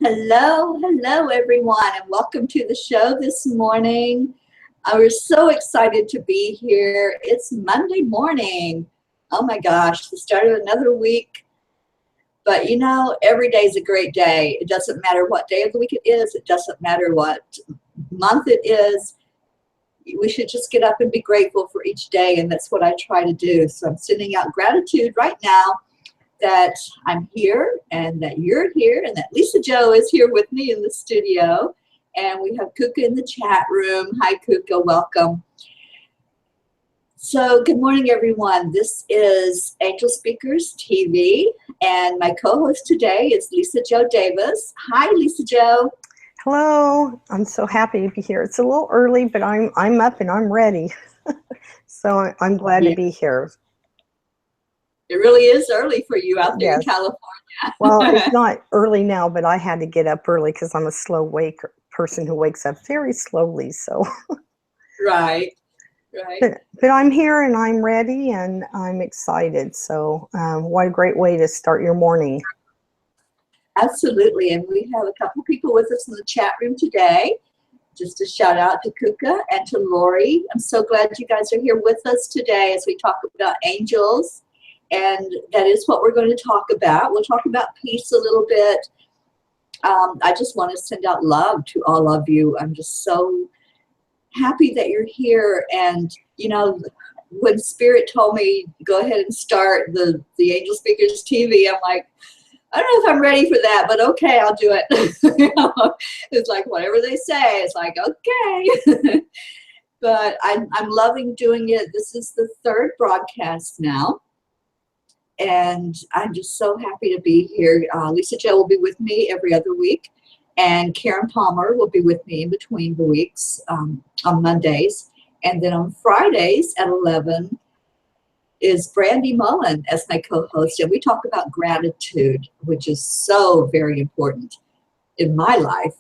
Hello everyone, and welcome to the show this morning. We're so excited to be here. It's Monday morning. Oh my gosh, the start of another week. But you know, every day is a great day. It doesn't matter what day of the week it is. It doesn't matter what month it is. We should just get up and be grateful for each day, and that's what I try to do. So I'm sending out gratitude right now that I'm here and that you're here and that Lisa Jo is here with me in the studio. And we have Kuka in the chat room. Hi, Kuka. Welcome. So good morning, everyone. This is Angelspeakers TV, and my co-host today is Lisa Jo Davis. Hi, Lisa Jo. Hello. I'm so happy to be here. It's a little early, but I'm up and I'm ready. So I'm glad to be here. It really is early for you out there in California. Well, it's not early now, but I had to get up early because I'm a slow person who wakes up very slowly. So right. But I'm here and I'm ready and I'm excited. So what a great way to start your morning. Absolutely. And we have a couple people with us in the chat room today. Just a shout out to Kuka and to Lori. I'm so glad you guys are here with us today as we talk about angels. And that is what we're going to talk about. We'll talk about peace a little bit. I just want to send out love to all of you. I'm just so happy that you're here. And, you know, when Spirit told me, go ahead and start the Angelspeakers TV, I'm like, I don't know if I'm ready for that, but okay, I'll do it. You know, it's like whatever they say, it's like, okay. But I'm loving doing it. This is the third broadcast now. And I'm just so happy to be here. Lisa Jo will be with me every other week, and Karen Palmer will be with me in between the weeks on Mondays. And then on Fridays at 11 is Brandy Mullen as my co-host, and we talk about gratitude, which is so very important in my life.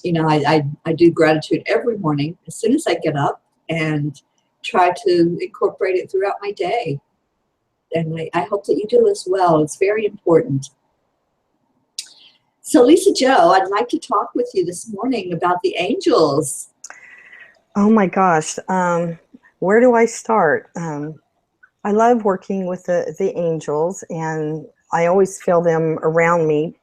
You know, I do gratitude every morning as soon as I get up and try to incorporate it throughout my day. And I hope that you do as well. It's very important. So Lisa Jo, I'd like to talk with you this morning about the angels. Oh my gosh. Where do I start? I love working with the angels, and I always feel them around me.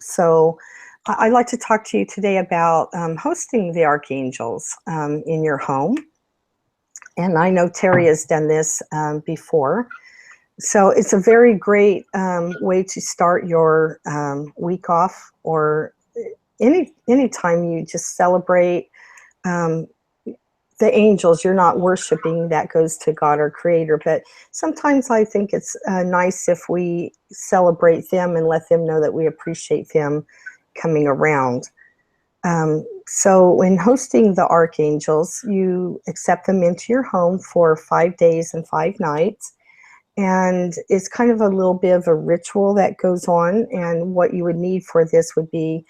So I'd like to talk to you today about hosting the archangels in your home. And I know Terry has done this before. So it's a very great way to start your week off, or any time you just celebrate the angels. You're not worshiping, that goes to God, our creator, but sometimes I think it's nice if we celebrate them and let them know that we appreciate them coming around. So when hosting the archangels, you accept them into your home for 5 days and 5 nights. And it's kind of a little bit of a ritual that goes on. And what you would need for this would be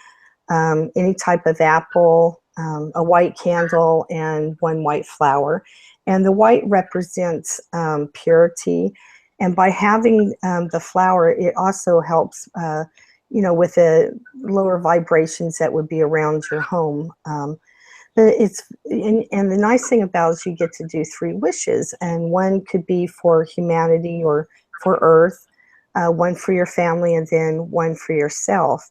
any type of apple, a white candle, and 1 white flower. And the white represents purity. And by having the flower, it also helps, you know, with the lower vibrations that would be around your home. But and the nice thing about it is you get to do 3 wishes, and 1 could be for humanity or for Earth, 1 for your family, and then 1 for yourself.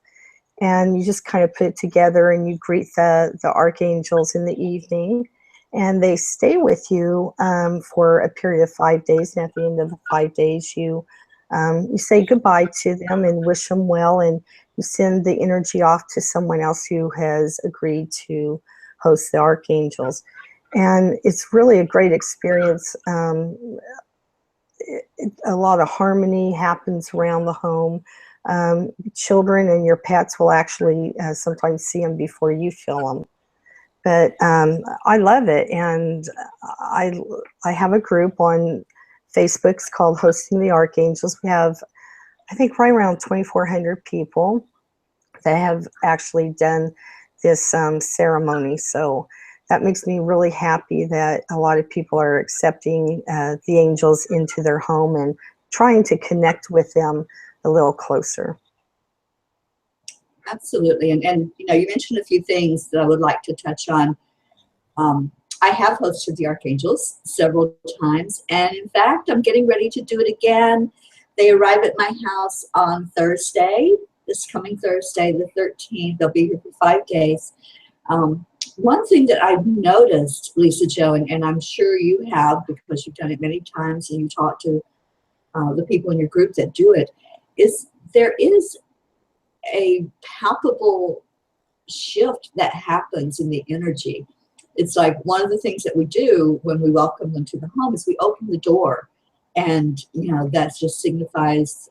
And you just kind of put it together, and you greet the archangels in the evening, and they stay with you for a period of 5 days. And at the end of the 5 days, you say goodbye to them and wish them well, and you send the energy off to someone else who has agreed to host the archangels. And it's really a great experience. A lot of harmony happens around the home. Children and your pets will actually sometimes see them before you feel them. But I love it, and I have a group on Facebook. It's called Hosting the Archangels. We have, I think, right around 2,400 people that have actually done this ceremony. So that makes me really happy that a lot of people are accepting the angels into their home and trying to connect with them a little closer. Absolutely. And you know, you mentioned a few things that I would like to touch on. I have hosted the Archangels several times, and in fact, I'm getting ready to do it again. They arrive at my house on Thursday, this coming Thursday, the 13th. They'll be here for 5 days. One thing that I've noticed, Lisa Jo, and I'm sure you have because you've done it many times and you talk to the people in your group that do it, is there is a palpable shift that happens in the energy. It's like one of the things that we do when we welcome them to the home is we open the door, and you know that just signifies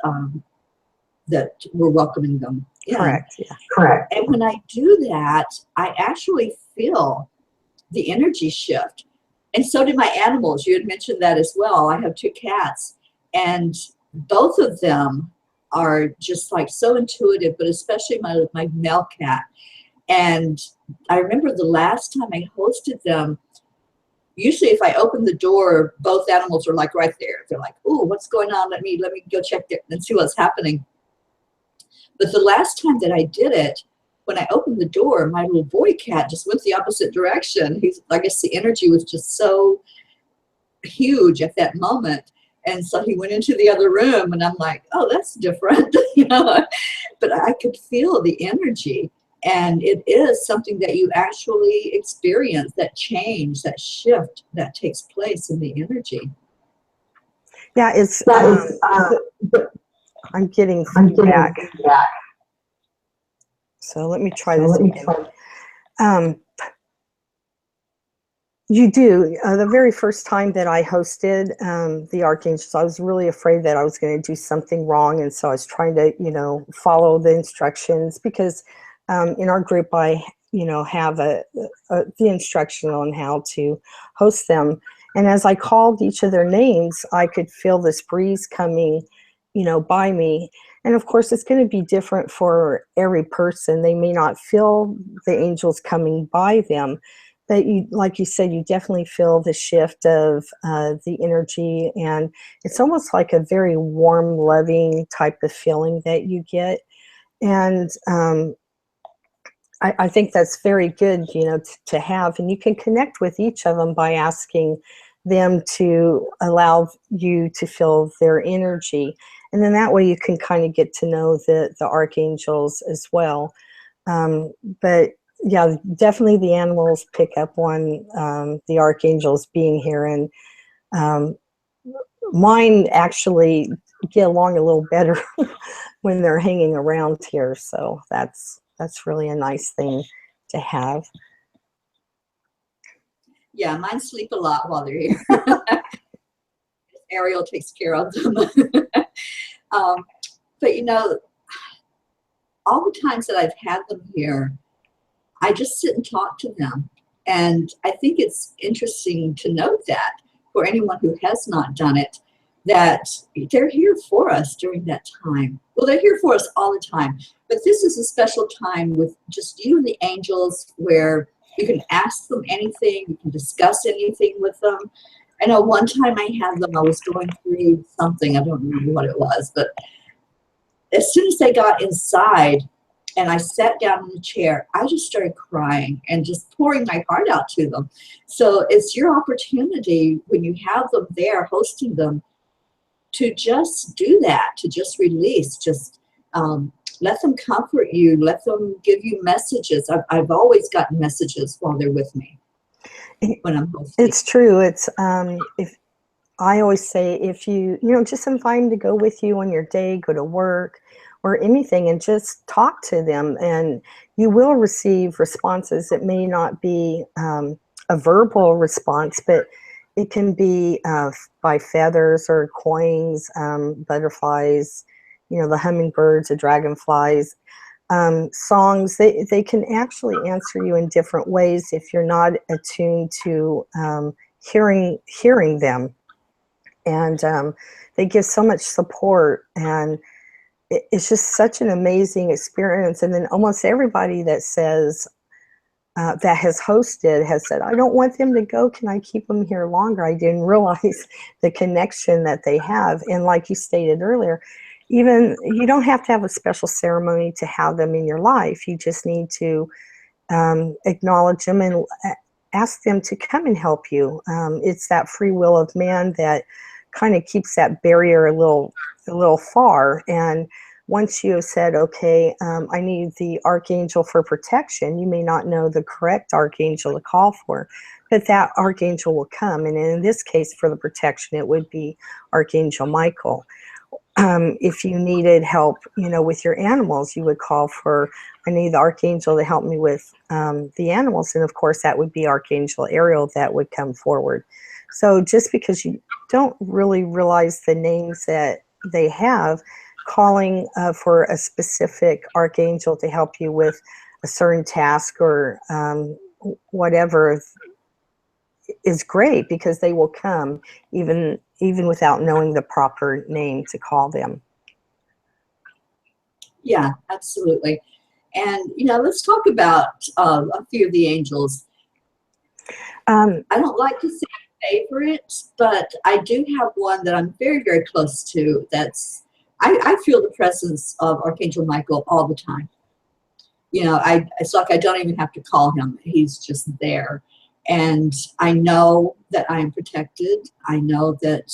that we're welcoming them in. Correct. Yeah. Correct. And when I do that, I actually feel the energy shift, and so do my animals. You had mentioned that as well. I have 2 cats, and both of them are just like so intuitive, but especially my male cat. And I remember the last time I hosted them, usually if I open the door, both animals are like right there. They're like, "Ooh, what's going on? Let me go check there and see what's happening." But the last time that I did it, when I opened the door, my little boy cat just went the opposite direction. I guess the energy was just so huge at that moment. And so he went into the other room, and I'm like, "Oh, that's different," you know. But I could feel the energy, and it is something that you actually experience, that change, that shift that takes place in the energy. Yeah, it's. I'm getting feedback. So let me try this again. You do. The very first time that I hosted the Archangels, I was really afraid that I was going to do something wrong. And so I was trying to, you know, follow the instructions because in our group, I, you know, have the instruction on how to host them. And as I called each of their names, I could feel this breeze coming, you know, by me. And of course, it's going to be different for every person. They may not feel the angels coming by them. But you, like you said, you definitely feel the shift of the energy, and it's almost like a very warm, loving type of feeling that you get. And I think that's very good, you know, to have. And you can connect with each of them by asking them to allow you to feel their energy. And then that way you can kind of get to know the archangels as well. But yeah, definitely the animals pick up on the archangels being here, and mine actually get along a little better when they're hanging around here. So that's really a nice thing to have. Yeah, mine sleep a lot while they're here. Ariel takes care of them. But you know, all the times that I've had them here, I just sit and talk to them. And I think it's interesting to note that for anyone who has not done it, that they're here for us during that time. Well, they're here for us all the time, but this is a special time with just you and the angels where you can ask them anything, you can discuss anything with them. I know one time I had them, I was going through something, I don't remember what it was, but as soon as they got inside, and I sat down in the chair, I just started crying and just pouring my heart out to them. So it's your opportunity when you have them there, hosting them, to just do that, to just release, just let them comfort you, let them give you messages. I've always gotten messages while they're with me when I'm hosting. It's true. It's if I always say, if you know, just invite them to go with you on your day, go to work, or anything, and just talk to them, and you will receive responses. It may not be a verbal response, but it can be by feathers or coins, butterflies, you know, the hummingbirds, the dragonflies, songs. They can actually answer you in different ways if you're not attuned to hearing them. And they give so much support, and it's just such an amazing experience. And then almost everybody that says, that has hosted has said, "I don't want them to go. Can I keep them here longer?" I didn't realize the connection that they have. And like you stated earlier, even you don't have to have a special ceremony to have them in your life. You just need to acknowledge them and ask them to come and help you. It's that free will of man that kind of keeps that barrier a little far. And once you have said, okay, I need the archangel for protection, you may not know the correct archangel to call for, but that archangel will come. And in this case, for the protection, it would be Archangel Michael. If you needed help, with your animals, you would call for, I need the archangel to help me with the animals. And of course, that would be Archangel Ariel that would come forward. So just because you don't really realize the names that they have, calling for a specific archangel to help you with a certain task or whatever is great, because they will come even without knowing the proper name to call them. Yeah, absolutely. And, let's talk about a few of the angels. I don't like to say favorite, but I do have one that I'm very, very close to. I feel the presence of Archangel Michael all the time. It's like I don't even have to call him. He's just there. And I know that I am protected. I know that,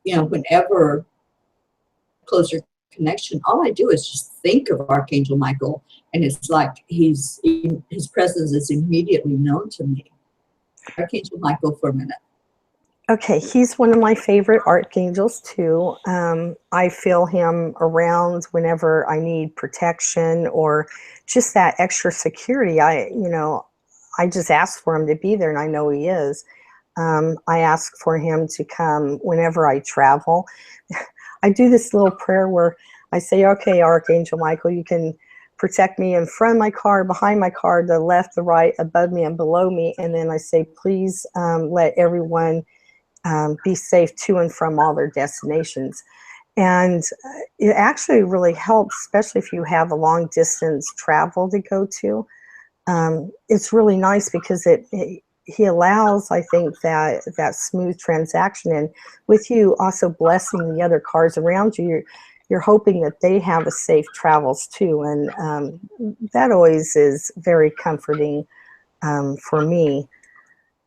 whenever closer connection, all I do is just think of Archangel Michael, and it's like his presence is immediately known to me. Archangel Michael for a minute. Okay, he's one of my favorite archangels too. I feel him around whenever I need protection or just that extra security. I just ask for him to be there, and I know he is. I ask for him to come whenever I travel. I do this little prayer where I say, okay, Archangel Michael, you can protect me in front of my car, behind my car, the left, the right, above me, and below me. And then I say, please let everyone be safe to and from all their destinations. And it actually really helps, especially if you have a long distance travel to go to. It's really nice because he allows, I think, that smooth transaction. And with you also blessing the other cars around you, you're hoping that they have a safe travels too. And that always is very comforting for me.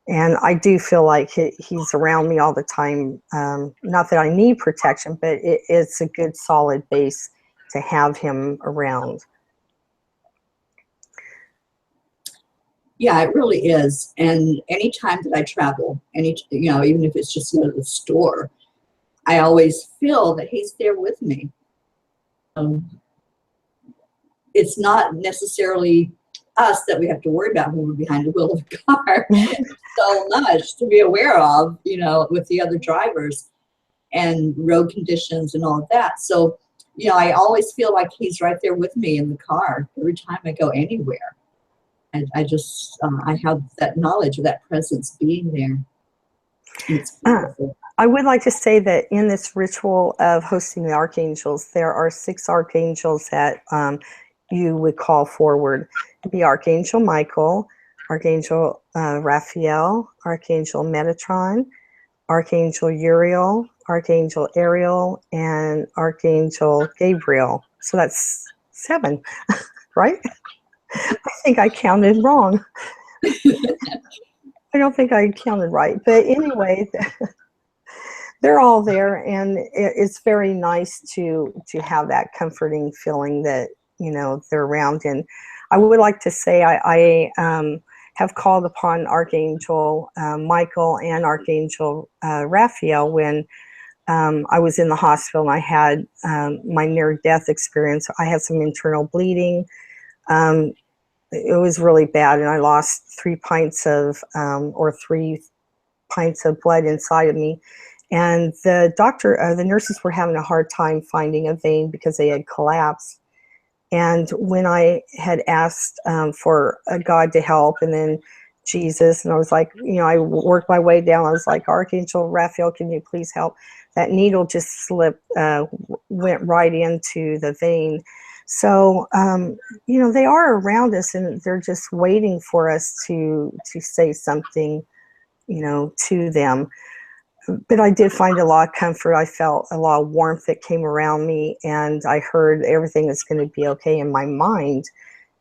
And I do feel like he's around me all the time. Not that I need protection, but it's a good solid base to have him around. Yeah, it really is. And anytime that I travel, even if it's just to the store, I always feel that he's there with me. It's not necessarily us that we have to worry about when we're behind the wheel of a car. So much to be aware of, with the other drivers and road conditions and all of that. So, I always feel like he's right there with me in the car every time I go anywhere. And I just, I have that knowledge of that presence being there. It's beautiful. I would like to say that in this ritual of hosting the archangels, there are 6 archangels that you would call forward. It'd be Archangel Michael, Archangel Raphael, Archangel Metatron, Archangel Uriel, Archangel Ariel, and Archangel Gabriel. So that's 7, right? I think I counted wrong. I don't think I counted right. But anyway, they're all there, and it's very nice to have that comforting feeling that, they're around. And I would like to say I have called upon Archangel Michael and Archangel Raphael when I was in the hospital and I had my near-death experience. I had some internal bleeding. It was really bad, and I lost 3 pints of blood inside of me. And the nurses were having a hard time finding a vein because they had collapsed. And when I had asked for a God to help, and then Jesus, and I was like, I worked my way down. I was like, Archangel Raphael, can you please help? That needle just slipped, went right into the vein. So, they are around us, and they're just waiting for us to say something, to them. but I did find a lot of comfort. I felt a lot of warmth that came around me, and I heard everything is going to be okay in my mind.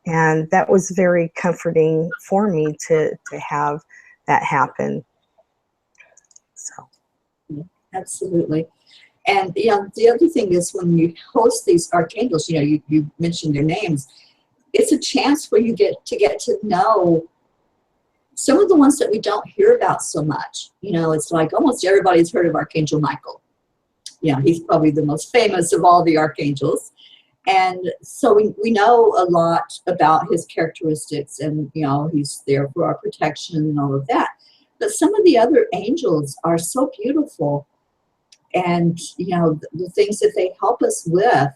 And that was very comforting for me to have that happen. So. Absolutely. And yeah, the other thing is when you host these archangels, you know, you mentioned their names, it's a chance where you get to know some of the ones that we don't hear about so much. You know, it's like almost everybody's heard of Archangel Michael. Yeah, he's probably the most famous of all the archangels. And so we know a lot about his characteristics, and, you know, he's there for our protection and all of that. But some of the other angels are so beautiful, and, you know, the things that they help us with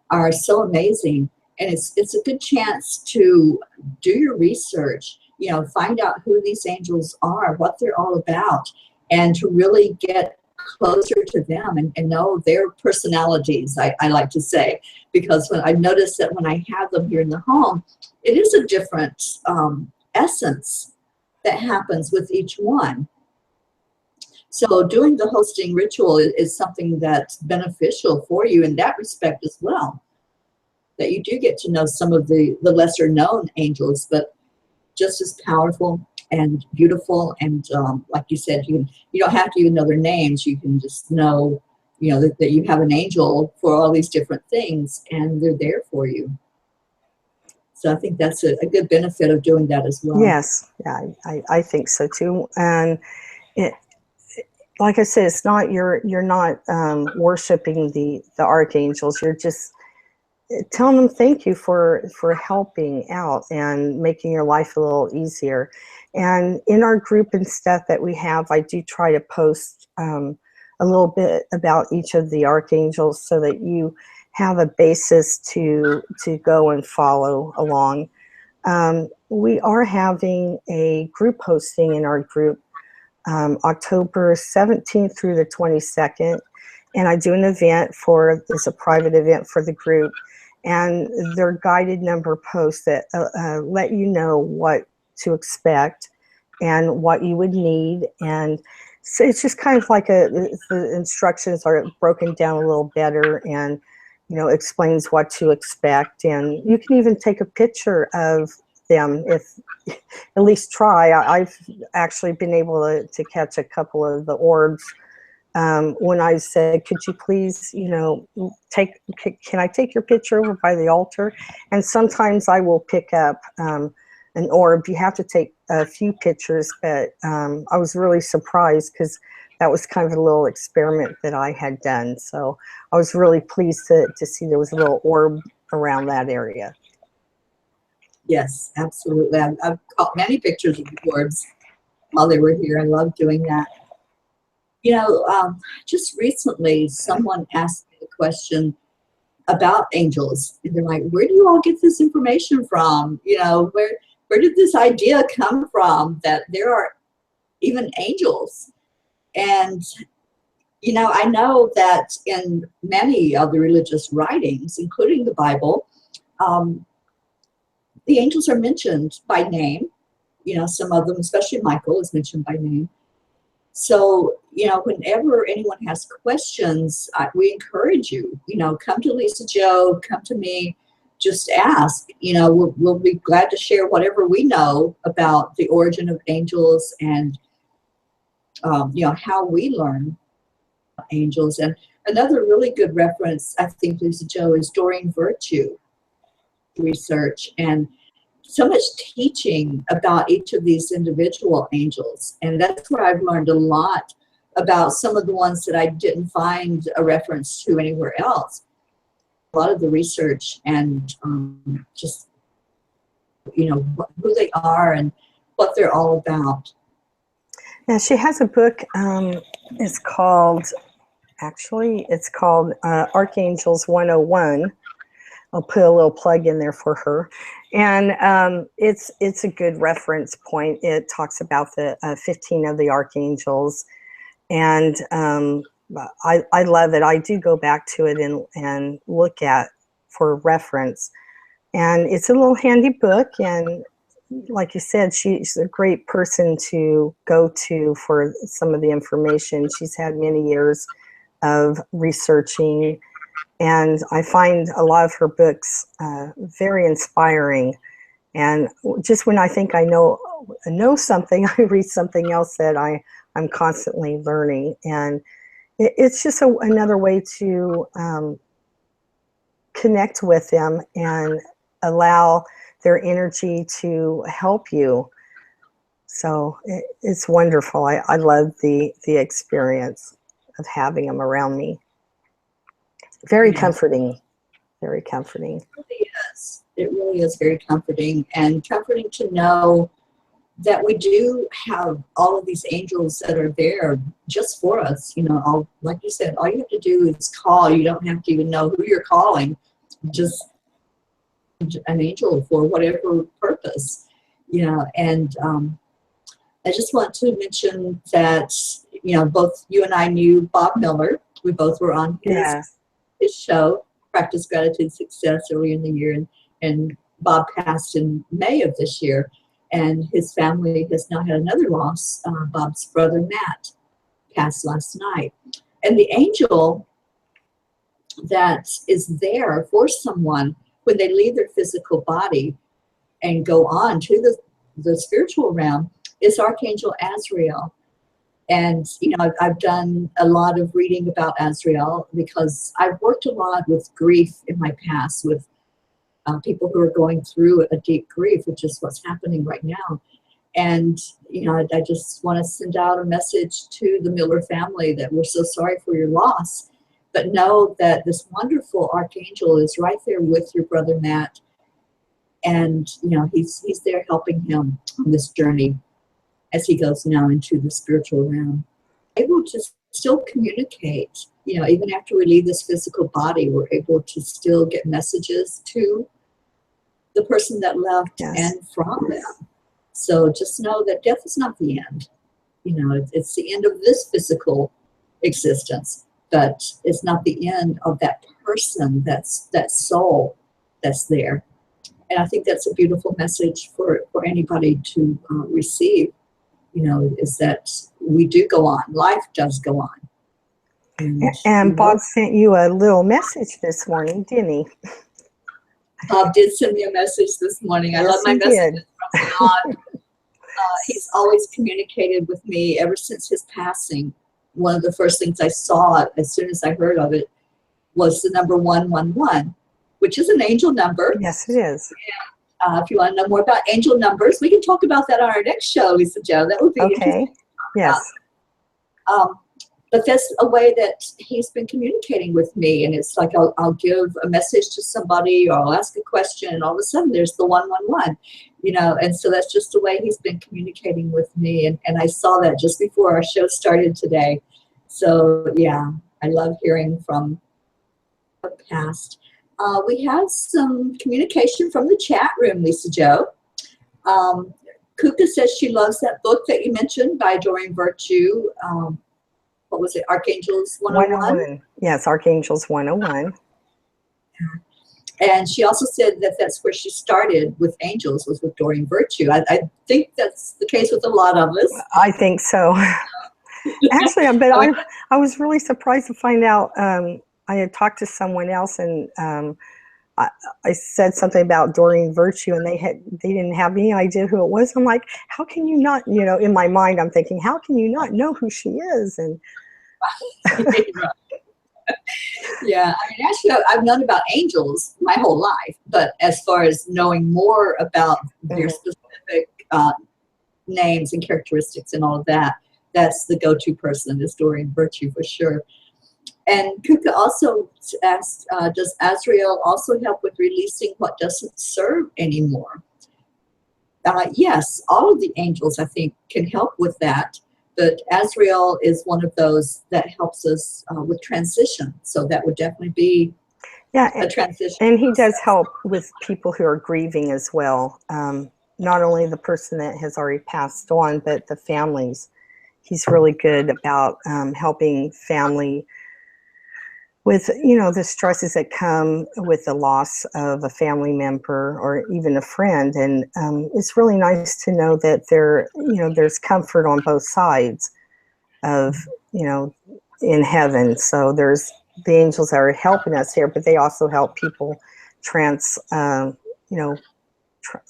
are so amazing. And it's a good chance to do your research, you know, find out who these angels are, what they're all about, and to really get closer to them and know their personalities, I like to say, because when I notice that when I have them here in the home, it is a different essence that happens with each one. So doing the hosting ritual is something that's beneficial for you in that respect as well, that you do get to know some of the lesser known angels, but just as powerful and beautiful. And like you said, you don't have to even know their names. You can just know, you know, that you have an angel for all these different things, and they're there for you. So I think that's a good benefit of doing that as well. Yes, yeah, I think so too. And it, like I said, it's not you're not worshiping the archangels. You're just telling them thank you for helping out and making your life a little easier. And in our group and stuff that we have, I do try to post a little bit about each of the archangels so that you have a basis to go and follow along. We are having a group hosting in our group October 17th through the 22nd. And I do an event it's a private event for the group. And they're guided number posts that let you know what to expect and what you would need. And so it's just kind of like the instructions are broken down a little better, and, you know, explains what to expect. And you can even take a picture of them, if at least try. I've actually been able to catch a couple of the orbs when I said, could you please, you know, can I take your picture over by the altar? And sometimes I will pick up an orb. You have to take a few pictures, but I was really surprised because that was kind of a little experiment that I had done. So I was really pleased to see there was a little orb around that area. Yes, absolutely. I've caught many pictures of the orbs while they were here. I love doing that. You know, just recently, someone asked me a question about angels. And they're like, where do you all get this information from? You know, where did this idea come from that there are even angels? And, you know, I know that in many of the religious writings, including the Bible, the angels are mentioned by name. You know, some of them, especially Michael, is mentioned by name. So, you know, whenever anyone has questions, we encourage you, you know, come to Lisa Jo, come to me, just ask. You know, we'll be glad to share whatever we know about the origin of angels and, you know, how we learn angels. And another really good reference, I think, Lisa Jo, is Doreen Virtue research, and so much teaching about each of these individual angels. And that's where I've learned a lot about some of the ones that I didn't find a reference to anywhere else. A lot of the research and just, you know, who they are and what they're all about. Now, she has a book, it's called Archangels 101. I'll put a little plug in there for her. And it's a good reference point. It talks about the 15 of the archangels. And I love it. I do go back to it and look at for reference. And it's a little handy book, and like you said, she's a great person to go to for some of the information. She's had many years of researching, and I find a lot of her books very inspiring. And just when I think I know something, I read something else that I'm constantly learning. And it's just another way to connect with them and allow their energy to help you. So it's wonderful. I love the experience of having them around me. Very comforting. Very comforting. It really is. It really is very comforting, and comforting to know that we do have all of these angels that are there just for us. You know, like you said, all you have to do is call. You don't have to even know who you're calling. Just an angel for whatever purpose, you know. And I just want to mention that, you know, both you and I knew Bob Miller. We both were on his show, Practice Gratitude Success, earlier in the year, and Bob passed in May of this year, and his family has now had another loss. Bob's brother Matt passed last night, and the angel that is there for someone when they leave their physical body and go on to the spiritual realm is Archangel Azrael. And, you know, I've done a lot of reading about Azrael because I've worked a lot with grief in my past, with people who are going through a deep grief, which is what's happening right now. And, you know, I just want to send out a message to the Miller family that we're so sorry for your loss, but know that this wonderful Archangel is right there with your brother Matt. And, you know, he's there helping him on this journey as he goes now into the spiritual realm. Able to still communicate, you know, even after we leave this physical body, we're able to still get messages to the person that left and from them. So just know that death is not the end. You know, it's the end of this physical existence, but it's not the end of that person, that soul that's there. And I think that's a beautiful message for anybody to receive, you know, is that we do go on. Life does go on. And Bob sent you a little message this morning, didn't he? Bob did send me a message this morning. Yes, I love my messages from God. He's always communicated with me ever since his passing. One of the first things I saw as soon as I heard of it was the number 111, which is an angel number. Yes, it is. If you want to know more about angel numbers, we can talk about that on our next show, Lisa Jo. That would be interesting. Yes. But that's a way that he's been communicating with me. And it's like I'll give a message to somebody, or I'll ask a question, and all of a sudden there's the 111, you know. And so that's just the way he's been communicating with me. And I saw that just before our show started today. So, yeah, I love hearing from the past. We have some communication from the chat room, Lisa Jo. Kuka says she loves that book that you mentioned by Doreen Virtue. What was it, Archangels 101? Yes, Archangels 101. And she also said that that's where she started with angels, was with Doreen Virtue. I think that's the case with a lot of us. I think so. Actually, but I was really surprised to find out. I had talked to someone else, and I said something about Doreen Virtue, and they didn't have any idea who it was. I'm like, how can you not? You know, in my mind, I'm thinking, how can you not know who she is? And yeah, I mean, actually, I've known about angels my whole life, but as far as knowing more about their specific names and characteristics and all of that, that's the go-to person is Doreen Virtue for sure. And Kuka also asked, does Azrael also help with releasing what doesn't serve anymore? Yes, all of the angels, I think, can help with that. But Azrael is one of those that helps us with transition. So that would definitely be a transition. And he does help with people who are grieving as well. Not only the person that has already passed on, but the families. He's really good about helping family with, you know, the stresses that come with the loss of a family member or even a friend. And it's really nice to know that there's comfort on both sides of, you know, in heaven. So there's the angels that are helping us here, but they also help people you know,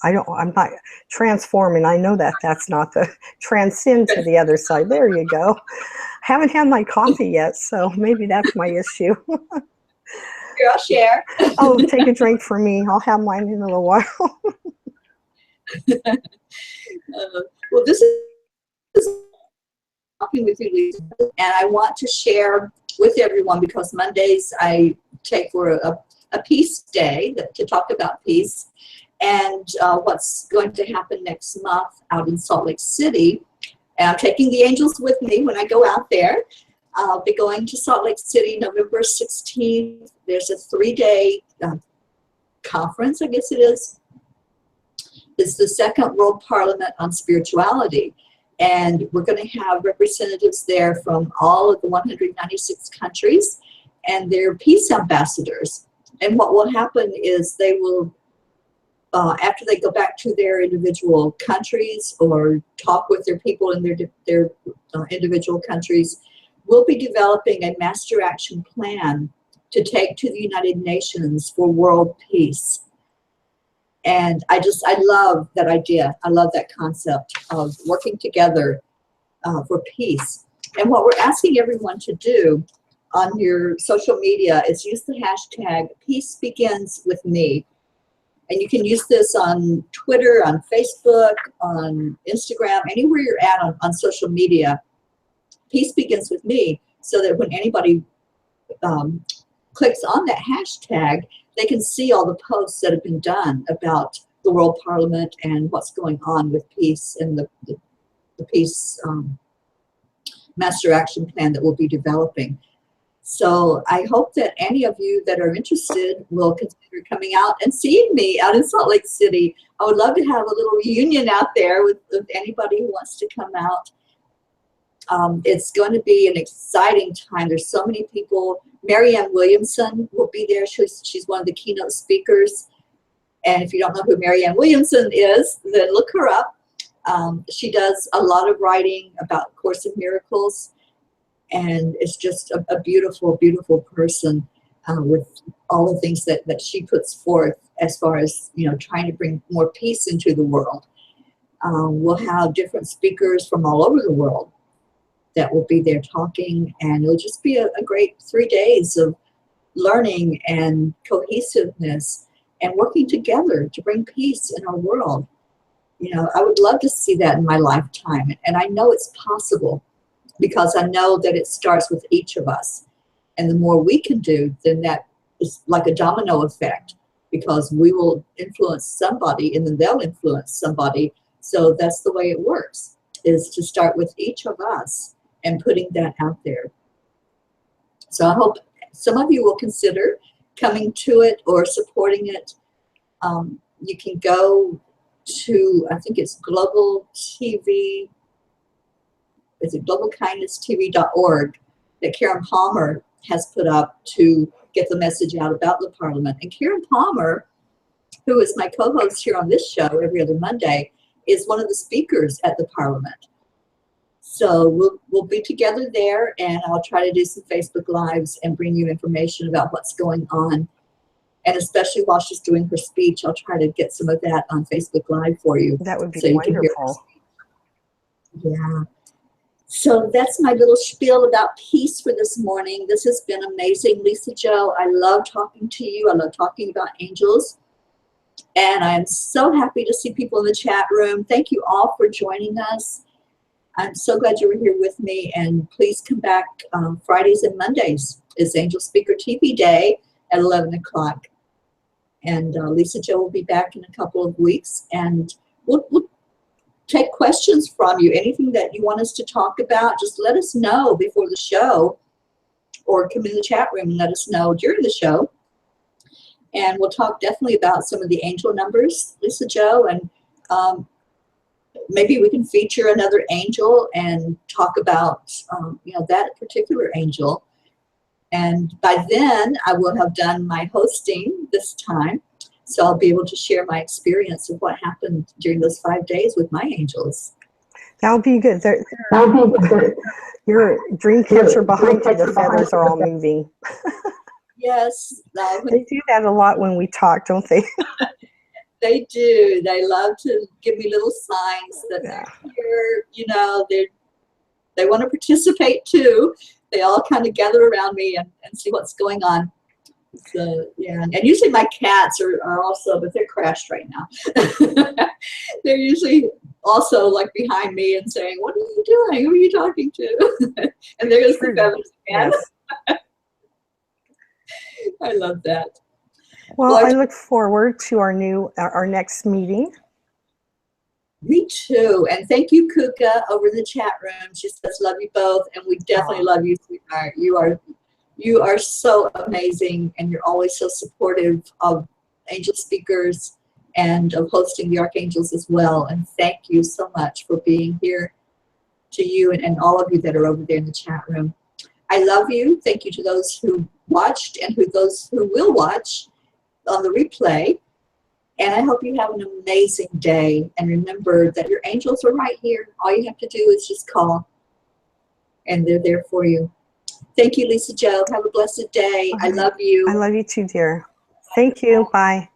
I'm not transforming. I know that that's not the transcend to the other side. There you go. Haven't had my coffee yet, so maybe that's my issue. Here, I'll share. Oh, take a drink for me. I'll have mine in a little while. Well, this is talking with you, Lisa, and I want to share with everyone because Mondays I take for a peace day to talk about peace and what's going to happen next month out in Salt Lake City. And I'm taking the angels with me when I go out there. I'll be going to Salt Lake City November 16th. There's a 3-day conference, I guess it is. It's the Second World Parliament on Spirituality. And we're going to have representatives there from all of the 196 countries, and they're peace ambassadors. And what will happen is they will, after they go back to their individual countries or talk with their people in their individual countries, we'll be developing a master action plan to take to the United Nations for world peace. And I love that idea. I love that concept of working together for peace. And what we're asking everyone to do on your social media is use the hashtag Peace Begins With Me. And you can use this on Twitter, on Facebook, on Instagram, anywhere you're at on social media. Peace Begins With Me, so that when anybody clicks on that hashtag, they can see all the posts that have been done about the World Parliament and what's going on with peace and the peace master action plan that we'll be developing. So I hope that any of you that are interested will consider coming out and seeing me out in Salt Lake City. I would love to have a little reunion out there with anybody who wants to come out. It's going to be an exciting time. There's so many people. Marianne Williamson will be there. She's one of the keynote speakers. And if you don't know who Marianne Williamson is, then look her up. She does a lot of writing about Course in Miracles. And it's just a beautiful, beautiful person with all the things that she puts forth as far as, you know, trying to bring more peace into the world. We'll have different speakers from all over the world that will be there talking, and it'll just be a great 3 days of learning and cohesiveness and working together to bring peace in our world. You know, I would love to see that in my lifetime, and I know it's possible because I know that it starts with each of us. And the more we can do, then that is like a domino effect, because we will influence somebody and then they'll influence somebody. So that's the way it works, is to start with each of us and putting that out there. So I hope some of you will consider coming to it or supporting it. You can go to, I think it's Global TV, is it globalkindnesstv.org, that Karen Palmer has put up to get the message out about the Parliament. And Karen Palmer, who is my co-host here on this show every other Monday, is one of the speakers at the Parliament. So we'll be together there, and I'll try to do some Facebook Lives and bring you information about what's going on. And especially while she's doing her speech, I'll try to get some of that on Facebook Live for you. That would be so wonderful. Yeah. So that's my little spiel about peace for this morning. This has been amazing. Lisa Jo, I love talking to you. I love talking about angels. And I'm so happy to see people in the chat room. Thank you all for joining us. I'm so glad you were here with me. And please come back Fridays and Mondays. It's Angelspeakers TV Day at 11 o'clock. And Lisa Jo will be back in a couple of weeks. And we'll take questions from you. Anything that you want us to talk about, just let us know before the show, or come in the chat room and let us know during the show. And we'll talk definitely about some of the angel numbers, Lisa Jo, and maybe we can feature another angel and talk about you know, that particular angel And by then, I will have done my hosting this time. So I'll be able to share my experience of what happened during those 5 days with my angels. That'll be good. Your dream catcher behind you, the feathers are all moving. Yes. They do that a lot when we talk, don't they? They do. They love to give me little signs that they're here. You know, they want to participate too. They all kind of gather around me and see what's going on. So yeah, and usually my cats are also, but they're crashed right now. They're usually also like behind me and saying, "What are you doing? Who are you talking to?" And there's the feathers again. Yes. I love that. Well, I look forward to our next meeting. Me too. And thank you, Kuka, over in the chat room. She says, "Love you both," and we definitely love you, sweetheart. You are so amazing, and you're always so supportive of Angel Speakers and of hosting the Archangels as well. And thank you so much for being here, to you and all of you that are over there in the chat room. I love you. Thank you to those who watched and those who will watch on the replay. And I hope you have an amazing day. And remember that your angels are right here. All you have to do is just call, and they're there for you. Thank you, Lisa Jo. Have a blessed day. I love you. I love you too, dear. Thank you. Bye.